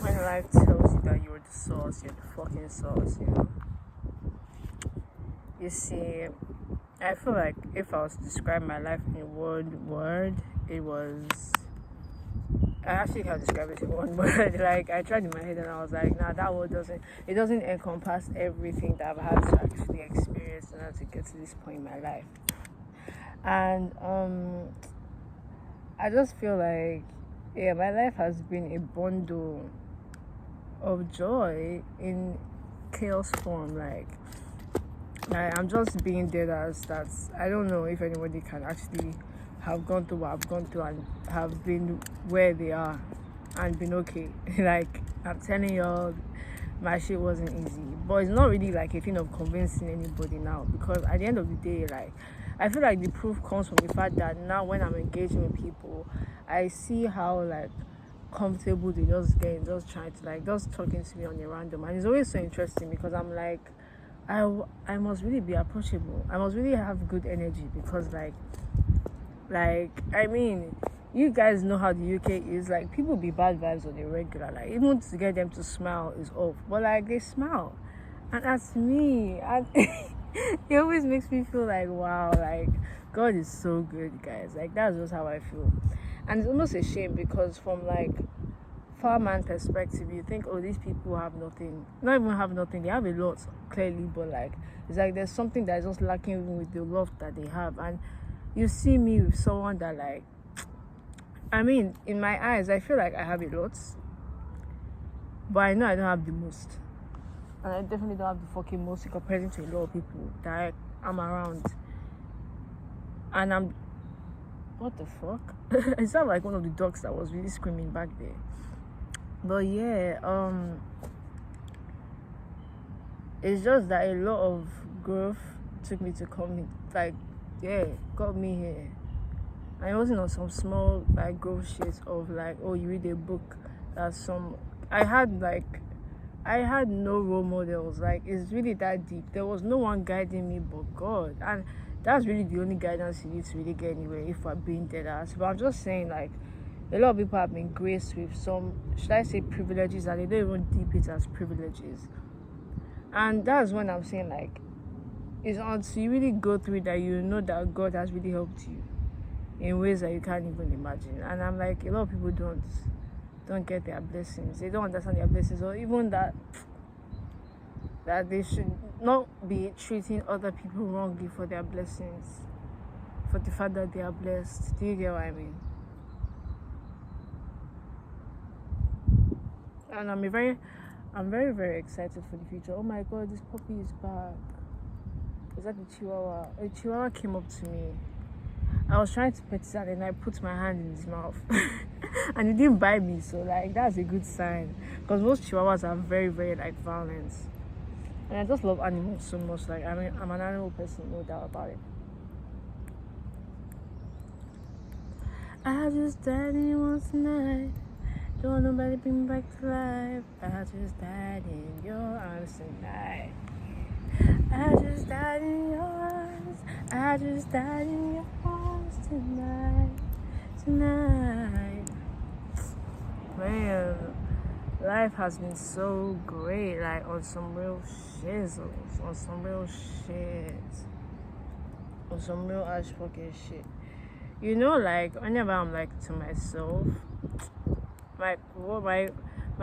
When life tells you that you're the source, you're the fucking source, you know. You see, I feel like if I was to describe my life in one word, it was. I actually can't describe it in one word. Like I tried in my head and I was like, nah, that word doesn't. It doesn't encompass everything that I've had to actually experience in order to get to this point in my life. And I just feel like, yeah, my life has been a bundle of joy in chaos form. Like I'm just being dead as that's. I don't know if anybody can actually have gone through what I've gone through and have been where they are and been okay. Like I'm telling y'all, my shit wasn't easy, but it's not really like a thing of convincing anybody now, because at the end of the day, like I feel like the proof comes from the fact that now when I'm engaging with people, I see how like comfortable they just get, just trying to like just talking to me on a random, and it's always so interesting because I'm like, I must really be approachable. I must really have good energy because I mean, you guys know how the UK is. Like people be bad vibes on a regular. Like even to get them to smile is off, but like they smile, and that's me. And it always makes me feel like wow, like God is so good, guys. Like that's just how I feel, and it's almost a shame because from like farmman perspective, you think, oh, these people have nothing. Not even have nothing. They have a lot clearly, but like it's like there's something that's just lacking with the love that they have, and you see me with someone that like. I mean, in my eyes, I feel like I have a lot, but I know I don't have the most. And I definitely don't have the fucking most in comparison to a lot of people that I'm around. And I'm. What the fuck? It sounded like one of the dogs that was really screaming back there. But yeah, it's just that a lot of growth took me to come in. Like, yeah, got me here. And it wasn't on some small like growth shit of like, oh, you read a book that's some. I had no role models. Like it's really that deep. There was no one guiding me but God, and that's really the only guidance you need to really get anywhere. If we're being dead ass, but I'm just saying like a lot of people have been graced with some, should I say, privileges, and they don't even deep it as privileges. And that's when I'm saying like it's until you really go through it that you know that God has really helped you in ways that you can't even imagine. And I'm like, a lot of people don't get their blessings. They don't understand their blessings, or even that they should not be treating other people wrongly for their blessings, for the fact that they are blessed. Do you get what I mean? And I'm very, very excited for the future. Oh my god, this puppy is back. Is that the Chihuahua? A Chihuahua came up to me. I was trying to pet it and I put my hand in his mouth. And he didn't bite me, so like that's a good sign. Because most Chihuahuas are very, very like violent. And I just love animals so much. Like I'm an animal person, no doubt about it. I just died in once tonight. Don't want nobody bring me back to life. I just died in your arms tonight. I just died in your arms. I just died in your arms tonight. Man, life has been so great, like on some real shizzles, on some real shit, on some real ass fucking shit. You know, like whenever I'm like to myself, my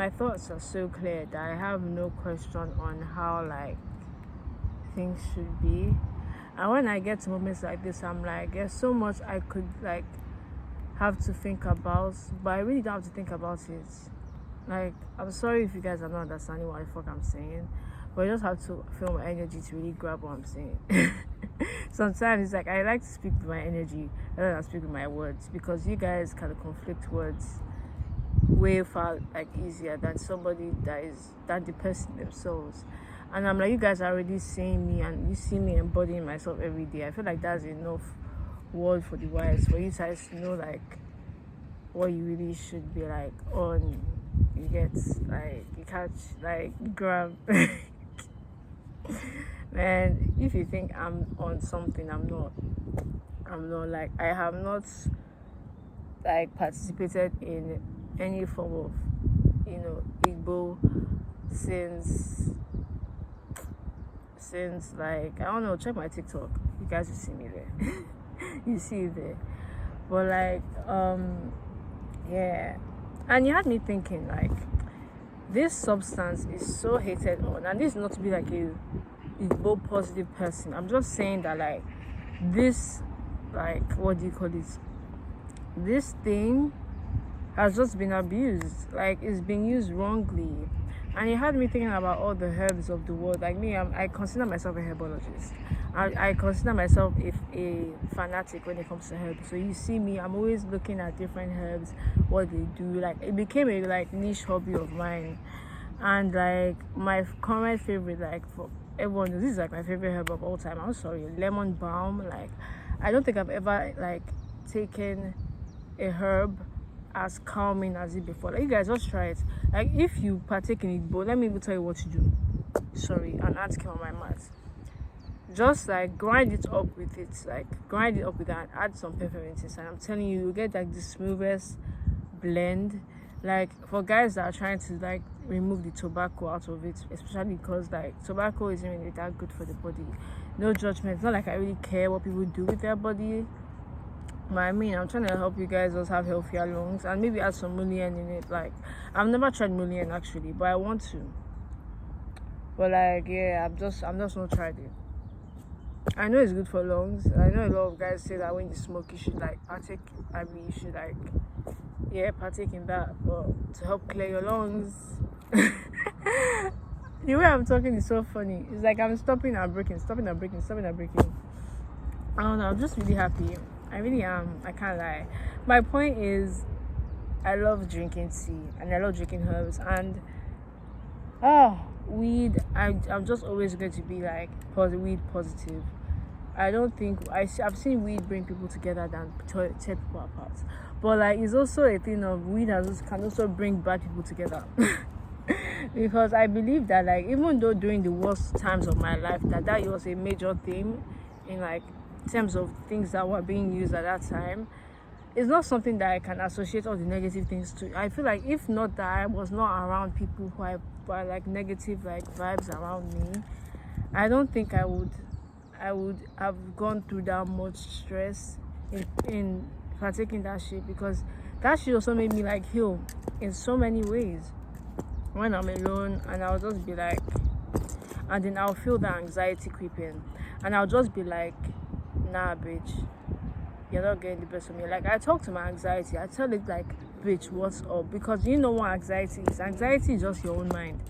thoughts are so clear that I have no question on how like things should be. And when I get to moments like this, I'm like, there's so much I could like have to think about, but I really don't have to think about it. Like, I'm sorry if you guys are not understanding what the fuck I'm saying, but I just have to feel my energy to really grab what I'm saying. Sometimes it's like I like to speak with my energy rather than speak with my words, because you guys can conflict words way far like easier than somebody that the person themselves. And I'm like, you guys are already seeing me and you see me embodying myself every day. I feel like that's enough word for the wise for you guys to know like what you really should be like on. You get like you catch like grab. Man, if you think I'm on something, I'm not. Like I have not like participated in any form of Igbo since like, I don't know, check my TikTok. You guys will see me there. You see it there. But like, yeah. And you had me thinking, like, this substance is so hated on, and this is not to be like a Igbo positive person. I'm just saying that, like, this, like, what do you call this? This thing has just been abused. Like, it's been used wrongly. And it had me thinking about all the herbs of the world. Like me, I consider myself a herbologist. I consider myself a fanatic when it comes to herbs. So you see me, I'm always looking at different herbs, what they do. Like, it became a like niche hobby of mine. And like my current favorite, like for everyone knows, this is like my favorite herb of all time. I'm sorry, lemon balm. Like, I don't think I've ever like taken a herb as calming as it before. Like, you guys just try it. Like, if you partake in it, but let me even tell you what to do. Sorry, an ant came on my mouth. Just like grind it up with it, like grind it up with that, add some peppermint inside. I'm telling you, you get like the smoothest blend. Like, for guys that are trying to like remove the tobacco out of it, especially because like tobacco isn't really that good for the body. No judgment. It's not like I really care what people do with their body. But I mean, I'm trying to help you guys just have healthier lungs and maybe add some mullion in it. Like, I've never tried mullion actually, but I want to. But like, yeah, I'm just not tried it. I know it's good for lungs. I know a lot of guys say that when you smoke, you should like partake. I mean, you should like, yeah, partake in that, but to help clear your lungs. The way I'm talking is so funny. It's like I'm stopping and breaking. I don't know. I'm just really happy. I really am. I can't lie. My point is, I love drinking tea and I love drinking herbs, and weed. I'm just always going to be like weed positive. I don't think I've seen weed bring people together than tear people apart. But like, it's also a thing of weed can also bring bad people together. Because I believe that, like, even though during the worst times of my life that was a major theme in like terms of things that were being used at that time, it's not something that I can associate all the negative things to. I feel like if not that I was not around people who are like negative like vibes around me, I don't think I would have gone through that much stress in partaking that shit, because that shit also made me like heal in so many ways. When I'm alone and I'll just be like, and then I'll feel the anxiety creeping and I'll just be like, nah bitch, you're not getting the best of me. Like, I talk to my anxiety, I tell it like, bitch, what's up? Because you know what anxiety is. Anxiety is just your own mind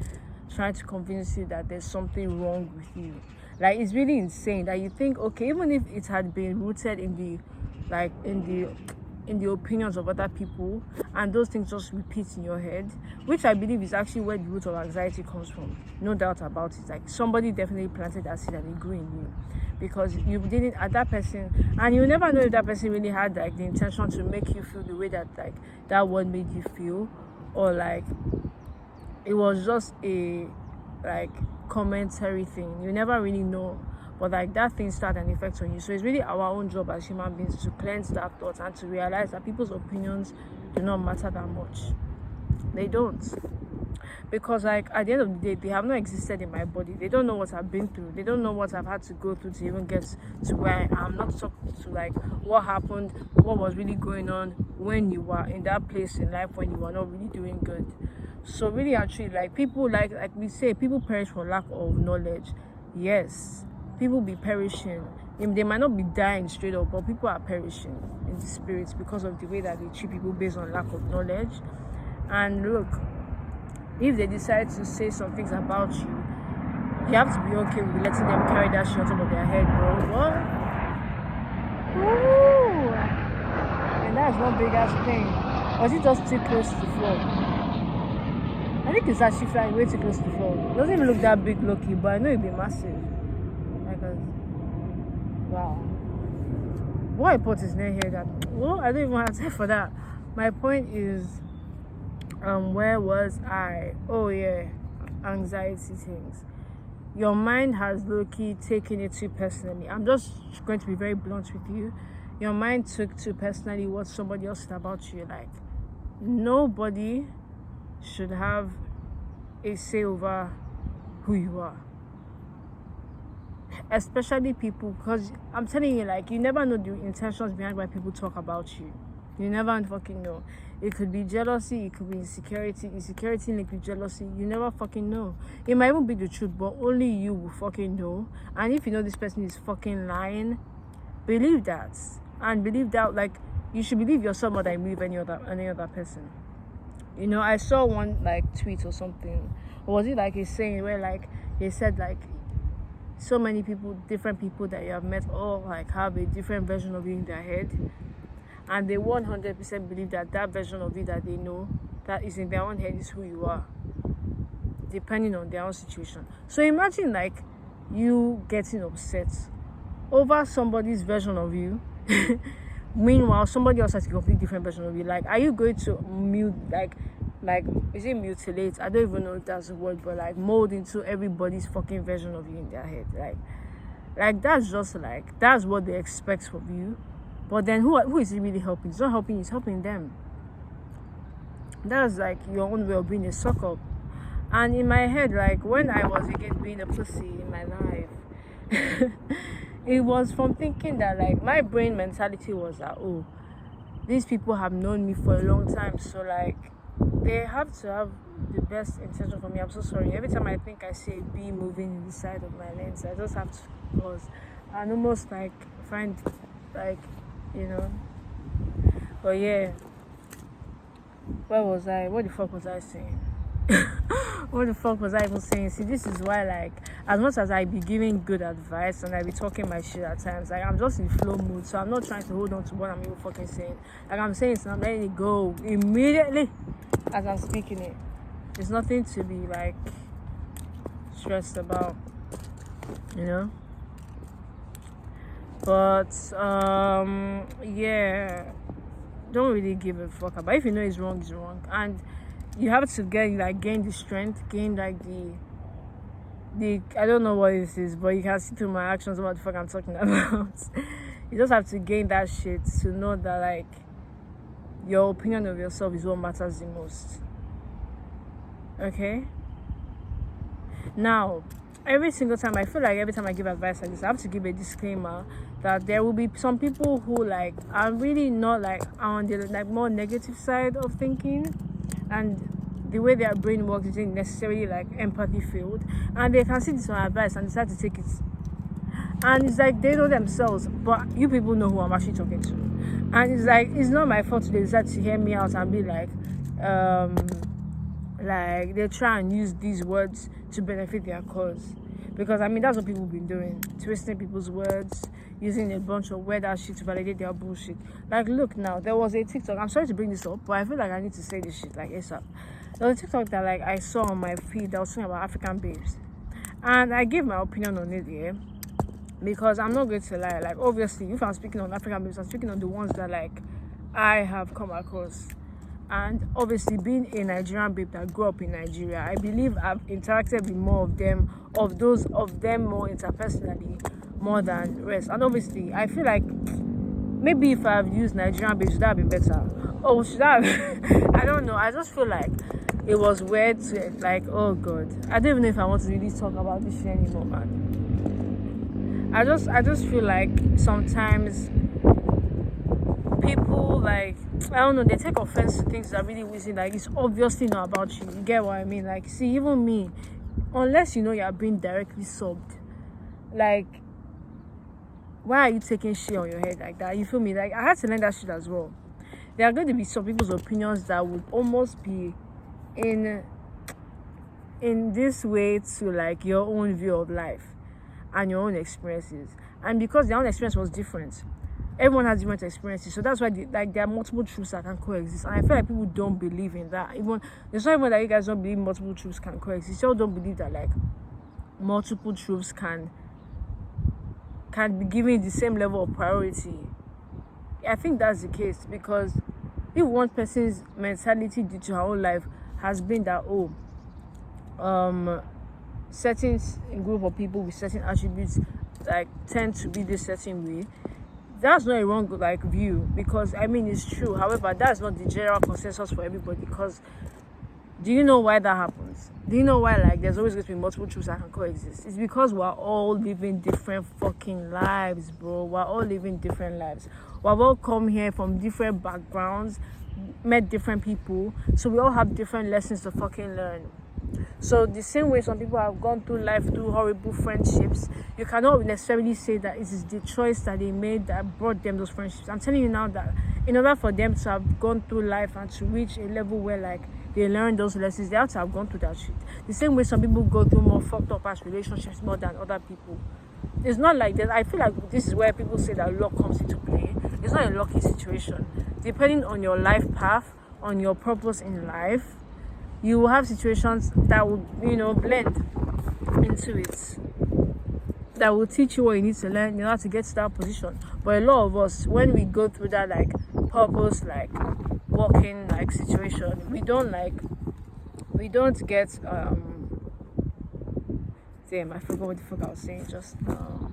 trying to convince you that there's something wrong with you. Like, it's really insane that you think, okay, even if it had been rooted in the opinions of other people, and those things just repeat in your head, which I believe is actually where the root of anxiety comes from, no doubt about it. Like, somebody definitely planted that seed and it grew in you, because you didn't at that person, and you never know if that person really had like the intention to make you feel the way that like that word made you feel, or like it was just a like commentary thing. You never really know. But like, that thing started an effect on you. So it's really our own job as human beings to cleanse that thought and to realize that people's opinions do not matter that much. They don't. Because like, at the end of the day, they have not existed in my body. They don't know what I've been through. They don't know what I've had to go through to even get to where I am. Not talking to like what happened, what was really going on when you were in that place in life when you were not really doing good. So really actually, like, people like we say, people perish for lack of knowledge. Yes, people be perishing. They might not be dying straight up, but people are perishing in the spirits because of the way that they treat people based on lack of knowledge. And look, if they decide to say some things about you, you have to be okay with letting them carry that shit on top of their head, bro. What? Ooh. And that's one big ass thing. Or is it just too close to the floor? I think it's actually flying way too close to the floor. It doesn't even look that big, lucky, but I know it'd be massive. Because, wow. What I put is near here that, well, I don't even have time for that. My point is, where was I? Oh yeah, anxiety things. Your mind has low-key taken it too personally. I'm just going to be very blunt with you. Your mind took too personally what somebody else said about you. Like, nobody should have a say over who you are. Especially people, because I'm telling you, like, you never know the intentions behind why people talk about you. You never fucking know. It could be jealousy, it could be insecurity linked with jealousy. You never fucking know. It might even be the truth, but only you will fucking know. And if you know this person is fucking lying, believe that. And believe that, like, you should believe yourself more than you believe any other person. You know, I saw one, like, tweet or something. Or was it like a saying where, like, they said, like, so many people, different people that you have met, all like have a different version of you in their head, and they 100% believe that that version of you that they know that is in their own head is who you are, depending on their own situation. So imagine, like, you getting upset over somebody's version of you. Meanwhile, somebody else has a completely different version of you. Like, are you going to like is it mutilate? I don't even know if that's the word, but like mold into everybody's fucking version of you in their head. Like that's just like, that's what they expect from you. But then who is it really helping? It's not helping, it's helping them. That's like your own way of being a suck up. And in my head, like, when I was again being a pussy in my life, it was from thinking that, like, my brain mentality was that, oh, these people have known me for a long time, so like they have to have the best intention for me. I'm so sorry. Every time I think I see a bee moving in the side of my lens, I just have to pause and almost like find, like, you know. But yeah, where was I? What the fuck was I saying? What the fuck was I even saying? See, this is why, like, as much as I be giving good advice and I be talking my shit at times, like, I'm just in flow mood, so I'm not trying to hold on to what I'm even fucking saying. Like, I'm saying it, and I'm letting it go immediately as I'm speaking it. There's nothing to be, like, stressed about, you know. But yeah, don't really give a fuck about. If you know it's wrong, and you have to gain the strength, gain like the I don't know what this is, but you can see through my actions what the fuck I'm talking about. You just have to gain that shit to know that, like, your opinion of yourself is what matters the most. Okay? Now, every single time, I feel like every time I give advice like this, I have to give a disclaimer that there will be some people who, like, are really not, like, on the, like, more negative side of thinking, and the way their brain works isn't necessarily, like, empathy filled, and they can see this on advice and decide to take it, and it's like they know themselves, but you people know who I'm actually talking to, and it's like, it's not my fault they decide to hear me out and be like they try and use these words to benefit their cause. Because I mean, that's what people been doing, twisting people's words, using a bunch of weird ass shit to validate their bullshit. Like, look now, there was a TikTok, I'm sorry to bring this up, but I feel like I need to say this shit like ASAP. There was a TikTok that, like, I saw on my feed that was talking about African babes, and I gave my opinion on it, yeah, because I'm not going to lie, like, obviously, if I'm speaking on African babes, I'm speaking on the ones that, like, I have come across. And obviously, being a Nigerian babe that grew up in Nigeria, I believe I've interacted with more of them, more interpersonally, more than rest. And obviously, I feel like maybe if I've used Nigerian babes, should that be better? Or should I have? I don't know. I just feel like it was weird to, like, oh god, I don't even know if I want to really talk about this shit anymore, man. I just feel like sometimes people, like, I don't know, they take offense to things that really wheezy, like, it's obviously not about you. You get what I mean? Like, see, even me, unless you know you're being directly subbed, like, why are you taking shit on your head like that? You feel me? Like, I had to learn that shit as well. There are going to be some people's opinions that would almost be in this way to, like, your own view of life and your own experiences. And because their own experience was different, everyone has different experiences, so that's why there are multiple truths that can coexist. And I feel like people don't believe in that. Even it's not even that you guys don't believe multiple truths can coexist. You all don't believe that, like, multiple truths can be given the same level of priority. I think that's the case, because if one person's mentality due to her own life has been that, certain group of people with certain attributes, like, tend to be this certain way, that's not a wrong, like, view, because I mean, it's true. However, that's not the general consensus for everybody. Because do you know why that happens? Do you know why, like, there's always going to be multiple truths that can coexist? It's because we're all living different fucking lives, bro. We're all living different lives. We've all come here from different backgrounds, met different people, so we all have different lessons to fucking learn. So the same way some people have gone through life through horrible friendships, you cannot necessarily say that it is the choice that they made that brought them those friendships. I'm telling you now that in order for them to have gone through life and to reach a level where, like, they learn those lessons, they have to have gone through that shit. The same way some people go through more fucked up ass relationships more than other people. It's not like that. I feel like this is where people say that luck comes into play. It's not a lucky situation. Depending on your life path, on your purpose in life, you will have situations that will, blend into it. That will teach you what you need to learn in order to get to that position. But a lot of us, when we go through that, like, purpose, like, walking, like, situation, we don't get, damn, I forgot what the fuck I was saying just now.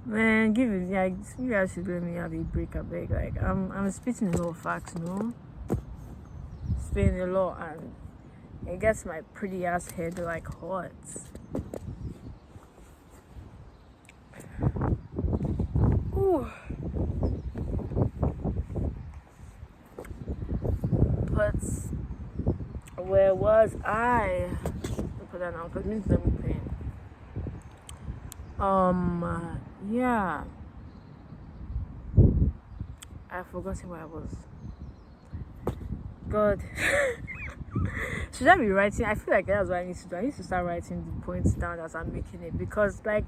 Man, give it, like, you guys should let me have a break, I beg. Like, I'm spitting a lot of facts, spitting a lot, and it gets my pretty ass head, like, hot. Ooh. But where was I? Put that on, because it means I'm pain. Yeah. I've forgotten where I was. God. Should I be writing? I feel like that's what I need to do. I need to start writing the points down as I'm making it, because, like,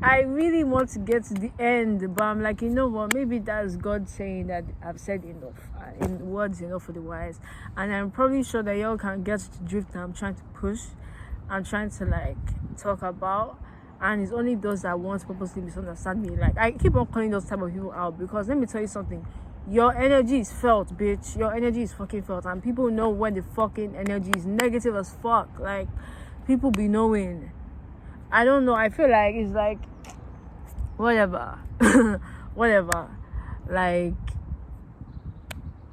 I really want to get to the end, but I'm like, you know what? Maybe that's God saying that I've said enough, in words enough for the wise. And I'm probably sure that y'all can get to the drift that I'm trying to push. I'm trying to, like, talk about. And it's only those that want to purposely misunderstand me. Like, I keep on calling those type of people out, because let me tell you something. Your energy is felt, bitch. Your energy is fucking felt. And people know when the fucking energy is negative as fuck. Like, people be knowing. I don't know. I feel like it's like, whatever. Whatever. Like,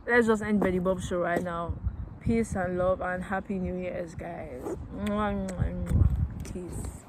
let's just end Betty Bob show right now. Peace and love and happy New Year's, guys. Mwah, mwah, mwah. Peace.